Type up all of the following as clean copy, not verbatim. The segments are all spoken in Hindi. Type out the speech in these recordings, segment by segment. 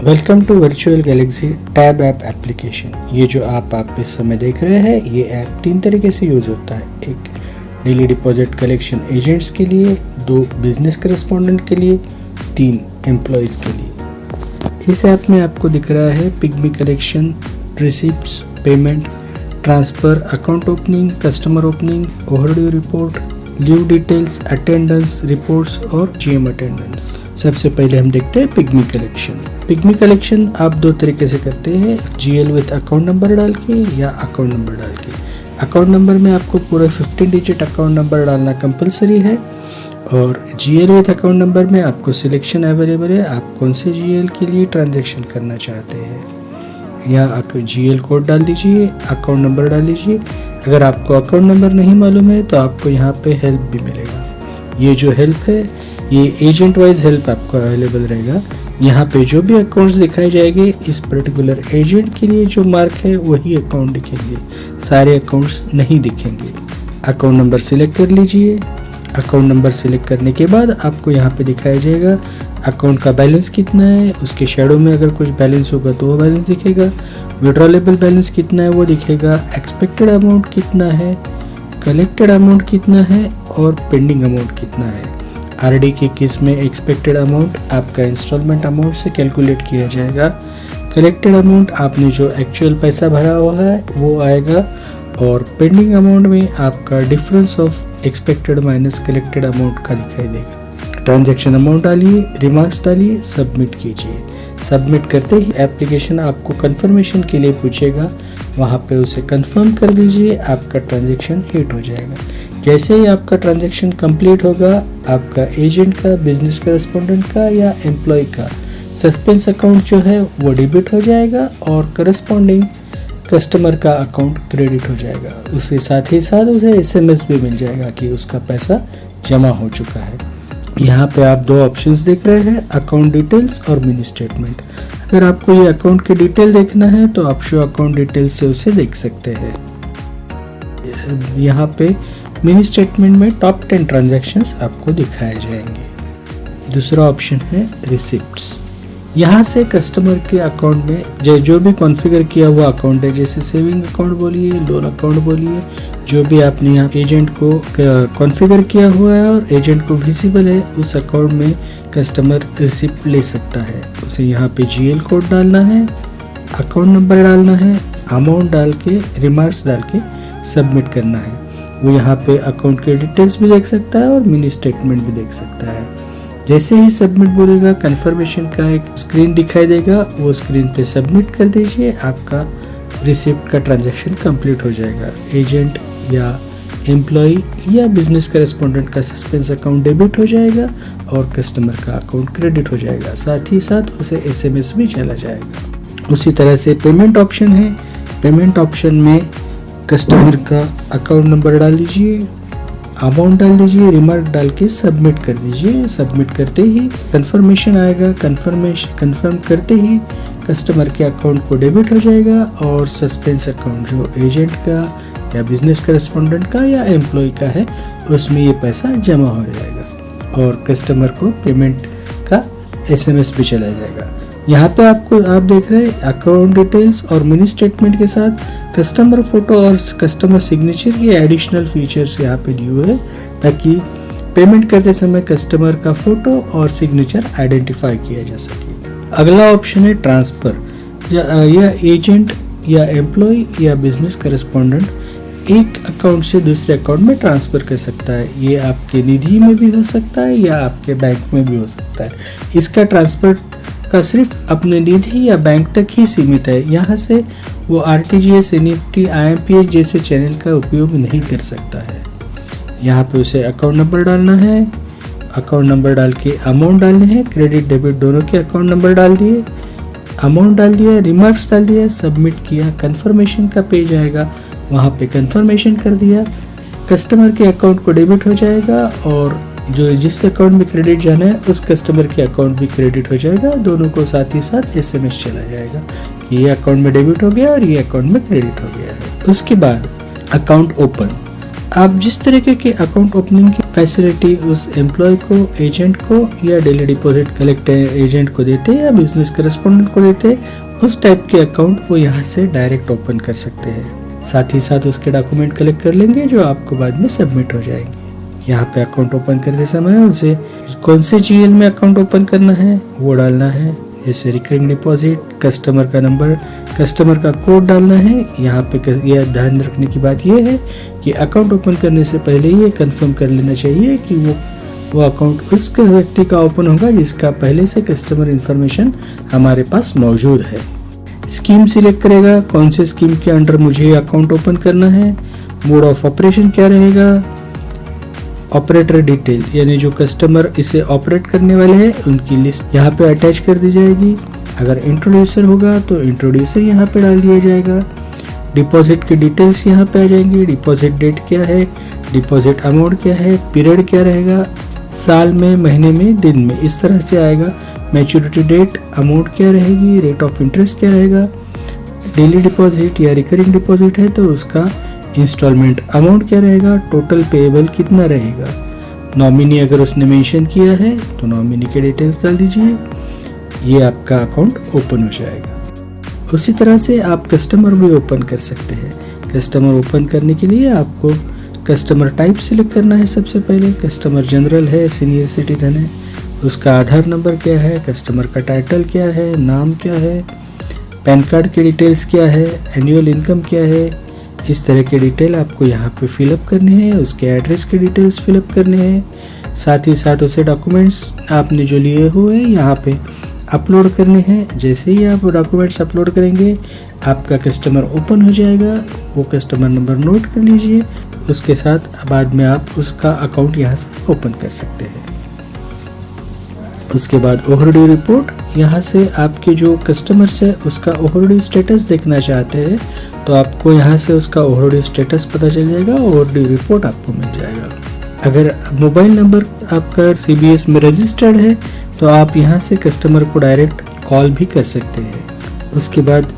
Welcome to virtual Galaxy Tab app application. ये जो आप इस समय देख रहे हैं, ये ऐप 3 तरीके से यूज़ होता है। एक डेली डिपॉजिट कलेक्शन एजेंट्स के लिए, 2 बिजनेस करेस्पॉन्डेंट के लिए, 3 एम्प्लॉयज़ के लिए। इस ऐप में आपको दिख रहा है pygmy collection, receipts, payment, transfer, account opening, customer opening, overdue report, leave details, attendance reports और जीएम अटेंडेंस। सबसे पहले हम देखते हैं पिग्मी कलेक्शन। पिग्मी कलेक्शन आप 2 तरीके से करते हैं, जीएल विथ अकाउंट नंबर डाल के या अकाउंट नंबर डाल के। अकाउंट नंबर में आपको पूरा 15 डिजिट अकाउंट नंबर डालना कंपलसरी है और जीएल विथ अकाउंट नंबर में आपको सिलेक्शन अवेलेबल है, आप कौन से जीएल के लिए ट्रांजैक्शन करना चाहते हैं। या जीएल कोड डाल दीजिए, अकाउंट नंबर डाल दीजिए। अगर आपको अकाउंट नंबर नहीं मालूम है तो आपको यहाँ पे हेल्प भी मिलेगा। ये जो हेल्प है, ये एजेंट वाइज हेल्प आपको अवेलेबल रहेगा। यहाँ पे जो भी अकाउंट्स दिखाए जाएंगे, इस पर्टिकुलर एजेंट के लिए जो मार्क है वही अकाउंट दिखेंगे, सारे अकाउंट्स नहीं दिखेंगे। अकाउंट नंबर सिलेक्ट कर लीजिए। अकाउंट नंबर सिलेक्ट करने के बाद आपको यहाँ पे दिखाया जाएगा अकाउंट का बैलेंस कितना है, उसके शैडो में अगर कुछ बैलेंस होगा तो वो बैलेंस दिखेगा, विड्रॉलेबल बैलेंस कितना है वो दिखेगा, एक्सपेक्टेड अमाउंट कितना है, कलेक्टेड अमाउंट कितना है और पेंडिंग अमाउंट कितना है। आरडी के केस में एक्सपेक्टेड अमाउंट आपका इंस्टॉलमेंट अमाउंट से कैलकुलेट किया जाएगा, कलेक्टेड अमाउंट आपने जो एक्चुअल पैसा भरा हुआ है वो आएगा और पेंडिंग अमाउंट में आपका difference of expected minus collected amount का दिखाई देगा। ट्रांजैक्शन अमाउंट डालिए, रिमार्क्स डालिए, सबमिट कीजिए। सबमिट करते ही एप्लीकेशन आपको कंफर्मेशन के लिए पूछेगा, वहाँ पे उसे कंफर्म कर दीजिए, आपका ट्रांजैक्शन हिट हो जाएगा। जैसे ही आपका ट्रांजैक्शन कंप्लीट होगा, आपका एजेंट का, बिजनेस करेस्पॉन्डेंट का या एम्प्लॉय का सस्पेंस अकाउंट जो है वो डेबिट हो जाएगा और करस्पॉन्डिंग कस्टमर का अकाउंट क्रेडिट हो जाएगा। उसके साथ ही साथ उसे एसएमएस भी मिल जाएगा कि उसका पैसा जमा हो चुका है। यहाँ पे आप 2 ऑप्शंस देख रहे हैं, अकाउंट डिटेल्स और मिनी स्टेटमेंट। अगर आपको ये अकाउंट की डिटेल देखना है तो आप शो अकाउंट डिटेल्स से उसे देख सकते हैं। यहाँ पे मिनी स्टेटमेंट में टॉप 10 ट्रांजैक्शंस आपको दिखाए जाएंगे। दूसरा ऑप्शन है रिसिप्ट्स। यहाँ से कस्टमर के अकाउंट में जो भी कॉन्फ़िगर किया हुआ अकाउंट है, जैसे सेविंग अकाउंट बोलिए, लोन अकाउंट बोलिए, जो भी आपने यहाँ एजेंट को कॉन्फ़िगर किया हुआ है और एजेंट को विजिबल है, उस अकाउंट में कस्टमर रिसिप्ट ले सकता है। उसे यहाँ पे जीएल कोड डालना है, अकाउंट नंबर डालना है, अमाउंट डाल के, रिमार्क्स डाल के सबमिट करना है। वो यहाँ पे अकाउंट के डिटेल्स भी देख सकता है और मिनी स्टेटमेंट भी देख सकता है। जैसे ही सबमिट बोलेगा, कंफर्मेशन का एक स्क्रीन दिखाई देगा, वो स्क्रीन पे सबमिट कर दीजिए, आपका रिसिप्ट का ट्रांजैक्शन कंप्लीट हो जाएगा। एजेंट या एम्प्लॉय या बिजनेस करेस्पॉन्डेंट का सस्पेंस अकाउंट डेबिट हो जाएगा और कस्टमर का अकाउंट क्रेडिट हो जाएगा। साथ ही साथ उसे एसएमएस भी चला जाएगा। उसी तरह से पेमेंट ऑप्शन है। पेमेंट ऑप्शन में कस्टमर का अकाउंट नंबर डाल दीजिए, अमाउंट डाल दीजिए, रिमार्क डाल के सबमिट कर दीजिए। सबमिट करते ही कंफर्मेशन आएगा। कंफर्म करते ही कस्टमर के अकाउंट को डेबिट हो जाएगा और सस्पेंस अकाउंट जो एजेंट का या बिजनेस करेस्पॉन्डेंट का या एम्प्लॉय का है, उसमें ये पैसा जमा हो जाएगा और कस्टमर को पेमेंट का एसएमएस भी चला जाएगा। यहाँ पे आप देख रहे हैं अकाउंट डिटेल्स और मिनी स्टेटमेंट के साथ कस्टमर फोटो और कस्टमर सिग्नेचर के एडिशनल फीचर्स यहाँ पे दिए हुए हैं, ताकि पेमेंट करते समय कस्टमर का फोटो और सिग्नेचर आइडेंटिफाई किया जा सके। अगला ऑप्शन है ट्रांसफर। या एजेंट या एम्प्लॉय या बिजनेस करेस्पॉन्डेंट एक अकाउंट से दूसरे अकाउंट में ट्रांसफ़र कर सकता है। ये आपके निधि में भी हो सकता है या आपके बैंक में भी हो सकता है। इसका ट्रांसफ़र का सिर्फ अपने निधि या बैंक तक ही सीमित है। यहाँ से वो आरटीजीएस, एनईएफटी, आईएमपीएस जैसे चैनल का उपयोग नहीं कर सकता है। यहाँ पे उसे अकाउंट नंबर डालना है, अकाउंट नंबर डाल के अमाउंट डालने हैं, क्रेडिट डेबिट दोनों के अकाउंट नंबर डाल दिए, अमाउंट डाल दिया, रिमार्क्स डाल दिया, सबमिट किया। कंफर्मेशन का पेज आएगा, वहाँ पे कंफर्मेशन कर दिया, कस्टमर के अकाउंट को डेबिट हो जाएगा और जो जिस अकाउंट में क्रेडिट जाना है उस कस्टमर के अकाउंट भी क्रेडिट हो जाएगा। दोनों को साथ ही साथ एसएमएस चला जाएगा, ये अकाउंट में डेबिट हो गया और ये अकाउंट में क्रेडिट हो गया है। उसके बाद अकाउंट ओपन। आप जिस तरीके के अकाउंट ओपनिंग की फैसिलिटी उस एम्प्लॉय को, एजेंट को या डेली डिपॉजिट कलेक्टर एजेंट को देते हैं या बिजनेस करेस्पॉन्डेंट को देते हैं, उस टाइप के अकाउंट वो यहाँ से डायरेक्ट ओपन कर सकते हैं। साथ ही साथ उसके डॉक्यूमेंट कलेक्ट कर लेंगे जो आपको बाद में सबमिट हो जाएंगे। यहाँ पे अकाउंट ओपन करते समय उसे कौन से जीएल में अकाउंट ओपन करना है वो डालना है, जैसे रिकरिंग डिपॉजिट, कस्टमर का नंबर, कस्टमर का कोड डालना है। यहाँ पे यह ध्यान रखने की बात यह है कि अकाउंट ओपन करने से पहले ये कंफर्म कर लेना चाहिए कि वो अकाउंट उस व्यक्ति का ओपन होगा जिसका पहले से कस्टमर इंफॉर्मेशन हमारे पास मौजूद है। स्कीम सिलेक्ट करेगा, कौन से स्कीम के अंडर मुझे अकाउंट ओपन करना है, मोड ऑफ ऑपरेशन क्या रहेगा, ऑपरेटर डिटेल यानी जो कस्टमर इसे ऑपरेट करने वाले हैं उनकी लिस्ट यहाँ पे अटैच कर दी जाएगी। अगर इंट्रोड्यूसर होगा तो इंट्रोड्यूसर यहाँ पे डाल दिया जाएगा। डिपॉजिट की डिटेल्स यहाँ पे आ जाएंगी, डिपॉजिट डेट क्या है, डिपॉजिट अमाउंट क्या है, पीरियड क्या रहेगा, साल में, महीने में, दिन में, इस तरह से आएगा। मैच्योरिटी डेट, अमाउंट क्या रहेगी, रेट ऑफ इंटरेस्ट क्या रहेगा, डेली डिपॉजिट या रिकरिंग डिपॉजिट है तो उसका इंस्टॉलमेंट अमाउंट क्या रहेगा, टोटल पेएबल कितना रहेगा, नॉमिनी अगर उसने मेंशन किया है तो नॉमिनी के डिटेल्स डाल दीजिए। ये आपका अकाउंट ओपन हो जाएगा। उसी तरह से आप कस्टमर भी ओपन कर सकते हैं। कस्टमर ओपन करने के लिए आपको कस्टमर टाइप सिलेक्ट करना है। सबसे पहले कस्टमर जनरल है, सीनियर सिटीजन है, उसका आधार नंबर क्या है, कस्टमर का टाइटल क्या है, नाम क्या है, पैन कार्ड की डिटेल्स क्या है, एनुअल इनकम क्या है, इस तरह के डिटेल आपको यहाँ पे फिलअप करने हैं। उसके एड्रेस के डिटेल्स फिलअप करने हैं। साथ ही साथ उसे डॉक्यूमेंट्स आपने जो लिए हुए हैं यहाँ पे अपलोड करने हैं। जैसे ही आप डॉक्यूमेंट्स अपलोड करेंगे आपका कस्टमर ओपन हो जाएगा। वो कस्टमर नंबर नोट कर लीजिए, उसके साथ बाद में आप उसका अकाउंट यहाँ से ओपन कर सकते हैं। उसके बाद ओवरड्यू रिपोर्ट, यहाँ से आपके जो कस्टमर्स है उसका ओवरड्यू स्टेटस देखना चाहते हैं तो आपको यहाँ से उसका ओवरड्यू स्टेटस पता चल जाएगा, ओवरड्यू रिपोर्ट आपको मिल जाएगा। अगर मोबाइल नंबर आपका सीबीएस में रजिस्टर्ड है तो आप यहाँ से कस्टमर को डायरेक्ट कॉल भी कर सकते हैं। उसके बाद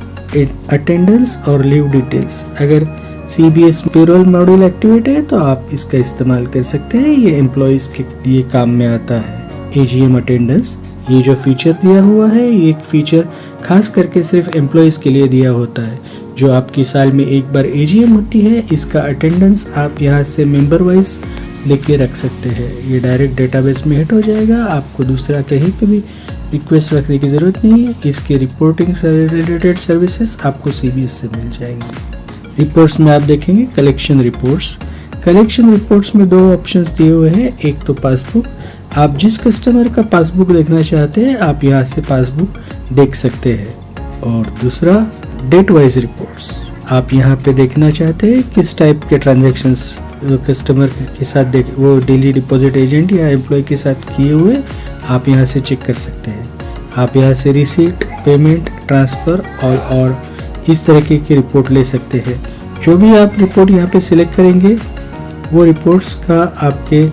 अटेंडेंस और लीव डिटेल्स, अगर सीबीएस पेरोल मॉड्यूल एक्टिवेट है तो आप इसका इस्तेमाल कर सकते हैं। ये एम्प्लॉयज के लिए काम में आता है। एजीएम अटेंडेंस, ये जो फीचर दिया हुआ है ये एक फीचर खास करके सिर्फ एम्प्लॉयज के लिए दिया होता है। जो आपकी साल में एक बार एजीएम होती है, इसका अटेंडेंस आप यहाँ से मेंबर वाइज लेके रख सकते हैं। ये डायरेक्ट डेटाबेस में हिट हो जाएगा, आपको दूसरा कहीं पे भी रिक्वेस्ट रखने की ज़रूरत नहीं है। इसके रिपोर्टिंग से रिलेटेड सर्विसेज आपको सीबीएस से मिल जाएंगी। रिपोर्ट्स में आप देखेंगे कलेक्शन रिपोर्ट्स। कलेक्शन रिपोर्ट्स में दो ऑप्शंस दिए हुए हैं, एक तो पासबुक, आप जिस कस्टमर का पासबुक देखना चाहते हैं आप यहाँ से पासबुक देख सकते हैं, और दूसरा डेट वाइज रिपोर्ट्स, आप यहाँ पे देखना चाहते हैं किस टाइप के ट्रांजैक्शंस कस्टमर के साथ वो डेली डिपॉजिट एजेंट या एम्प्लॉय के साथ किए हुए आप यहाँ से चेक कर सकते हैं। आप यहाँ से रिसीट, पेमेंट, ट्रांसफ़र और इस तरीके की रिपोर्ट ले सकते हैं। जो भी आप रिपोर्ट यहाँ पे सिलेक्ट करेंगे वो रिपोर्ट्स का आपके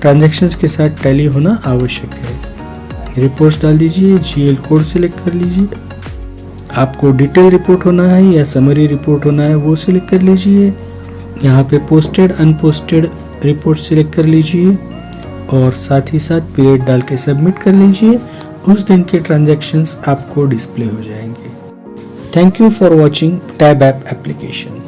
ट्रांजैक्शंस के साथ टैली होना आवश्यक है। रिपोर्ट्स डाल दीजिए, जीएल कोड सिलेक्ट कर लीजिए। आपको डिटेल रिपोर्ट होना है या समरी रिपोर्ट होना है वो सिलेक्ट कर लीजिए। यहाँ पे पोस्टेड अनपोस्टेड रिपोर्ट सिलेक्ट कर लीजिए और साथ ही साथ पीरियड डाल के सबमिट कर लीजिए। उस दिन के ट्रांजैक्शंस आपको डिस्प्ले हो जाएंगे। Thank you for watching tab app application.